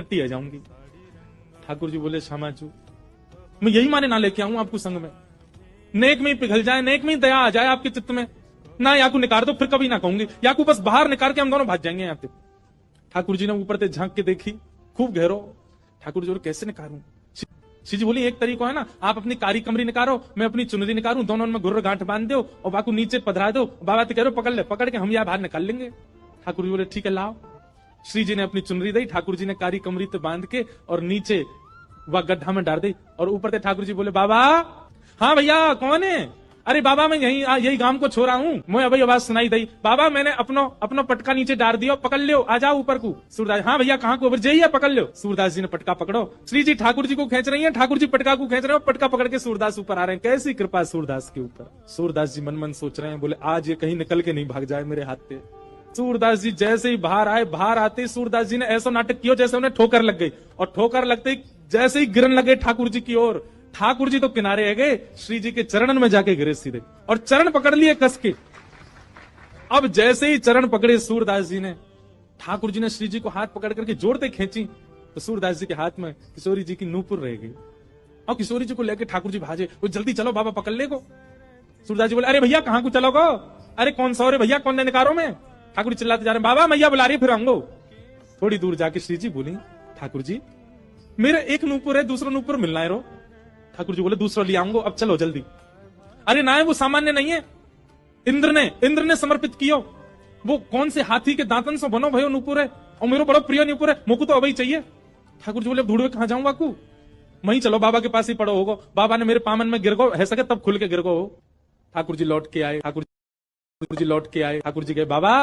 टट्टी आ जाऊंगी। ठाकुर जी बोले श्यामाचू मैं यही माने ना लेके आऊं आपको संग में, नेक में ही पिघल जाए, नेक में ही दया आ जाए आपके चित्त में ना, याकू निकाल दो फिर कभी ना कहूंगी, याकू बस बाहर निकाल के हम दोनों भाग जाएंगे यहाँ पे। ठाकुर जी ने ऊपर से झांक के देखी, खूब गहरो। ठाकुर जी बोले कैसे निकालूं? श्री जी बोली एक तरीका है ना, आप अपनी कारी कमरी निकालो, मैं अपनी चुनरी निकालूं, दोनों में गुर्र गांठ बांध दो और बाकू नीचे पधरा दो, बाबा तो कह रहे पकड़ ले, पकड़ के हम यहाँ बाहर निकाल लेंगे। ठाकुर जी बोले ठीक है लाओ। श्री जी ने अपनी चुनरी दी, ठाकुर जी ने कारी कमरी तो बांध के और नीचे वह गड्ढा में डाल दी, और ऊपर से ठाकुर जी बोले बाबा। हाँ भैया कौन है? अरे बाबा मैं यही गांव को छोड़ा हूँ, मैं अभी आवाज सुनाई दी, बाबा मैंने अपनो पटका नीचे डाल दिया, पकड़ लियो, आ जाओ ऊपर को। सूरदास हाँ भैया कहाँ को? जाइए पकड़ लियो। सूरदास जी ने पटका पकड़ो, श्री जी ठाकुर जी को खींच रही है, ठाकुर जी पटका को खींच रहे हो, पटका पकड़ के सूरदास ऊपर आ रहे हैं। कैसी कृपा सूरदास के ऊपर। सूरदास जी मन मन सोच रहे हैं, बोले आज ये कहीं निकल के नहीं भाग जाए मेरे हाथ से। सूरदास जी जैसे ही बाहर आए, बाहर आते ही सूरदास जी ने ऐसा नाटक किया जैसे उन्हें ठोकर लग गई, और ठोकर लगते ही जैसे ही गिरन लगे ठाकुर जी की ओर, ठाकुर जी तो किनारे आ गए, श्री जी के चरणन में जाके गिरे सीधे और चरण पकड़ लिए कस के। अब जैसे ही चरण पकड़े सूरदास जी ने, ठाकुर जी ने श्री जी को हाथ पकड़ करके जोड़ते खींची, तो सूरदास जी के हाथ में किशोरी जी की नूपुर रह गई, और किशोरी जी को लेके ठाकुर जी भाजे, वो जल्दी चलो बाबा पकड़ ले को। सूरदास जी बोले अरे भैया कहाँ को चलोगो? अरे कौन सा रे भैया, कौन ने निकारो में? ठाकुर जी चिल्लाते जा रहे बाबा मैया बुला रही फिर आऊंगो। थोड़ी दूर जाके श्री जी बोली ठाकुर जी मेरे एक नूपुर है, दूसरा नूपुर मिलना है रो। ठाकुर जी बोले दूसरा ले आऊंगो, अब चलो जल्दी। अरे ना वो सामान्य नहीं है, इंद्र ने समर्पित कियो, वो कौन से हाथी के दांतन से बनो भयो नूपुर है, और मेरा बड़ा प्रिय नूपुर है, मुझको तो अभी चाहिए। ठाकुर जी बोले ढूंढवे कहां जाऊं बाकू, वहीं चलो बाबा के पास ही पड़ो होगो। बाबा ने मेरे पामन में गिर गो है सके तब खुल के गिर गो हो। ठाकुर जी लौट के आए, ठाकुर जी गए बाबा।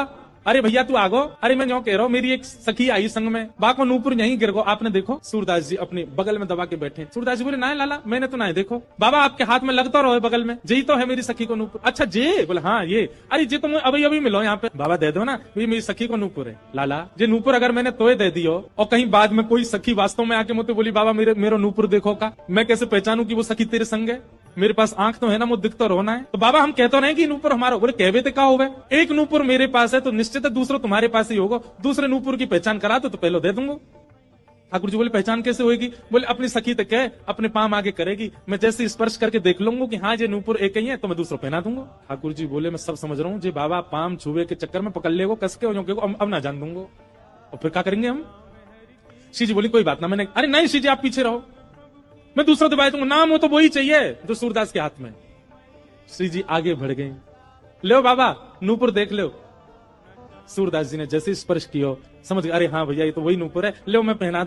अरे भैया तू आगो। अरे मैं जो कह रहा हूँ मेरी एक सखी आई संग में, बाको नूपुर यहीं गिर गो, आपने देखो? सूरदास जी अपने बगल में दबा के बैठे। सूरदास जी बोले ना लाला मैंने तो ना देखो। बाबा आपके हाथ में लगता रहो बगल में, यही तो है मेरी सखी को नूपुर। अच्छा जे? बोले हाँ ये। अरे जे तुम अभी मिलो यहाँ पे। बाबा दे दो ना, ये मेरी सखी को नूपुर है। लाला जे नूपुर अगर मैंने तोय दे दियो और कहीं बाद में कोई सखी वास्तव में आके मुझे बोली बाबा मेरा नूपुर देखो का, मैं कैसे पहचानू की वो सखी तेरे संग है? मेरे पास आंख तो है ना, मुझे दिख तो रोना है। तो बाबा हम कहते रहे कि नूपुर हमारा। बोले कहवे ते का होवे, एक नूपुर मेरे पास है तो निश्चित है दूसरा तुम्हारे पास ही होगा, दूसरे नूपुर की पहचान करा तो पहले दे दूंगा। ठाकुर जी बोले पहचान कैसे होगी? बोले अपनी सखी तक है, अपने पाम आगे करेगी, मैं जैसे स्पर्श करके देख लूंगा कि हाँ ये नूपुर एक ही है तो मैं दूसरा पहना दूंगा। ठाकुर जी बोले मैं सब समझ रहा हूँ, जी बाबा पाम छुए के चक्कर में पकड़ लेगो कस के, अब ना जान दूंगा, और फिर क्या करेंगे हम? श्री जी बोली कोई बात ना, मैंने अरे नहीं श्री जी आप पीछे रहो, मैं दूसरा दबाई दूंगा, नाम हो तो वही चाहिए जो सूरदास के हाथ में। श्री जी आगे बढ़ गए, लो बाबा नूपुर देख लो। सूरदास जी ने जैसे स्पर्श किया समझ गए, अरे हाँ भैया ये तो वही नूपुर है, लो मैं पहना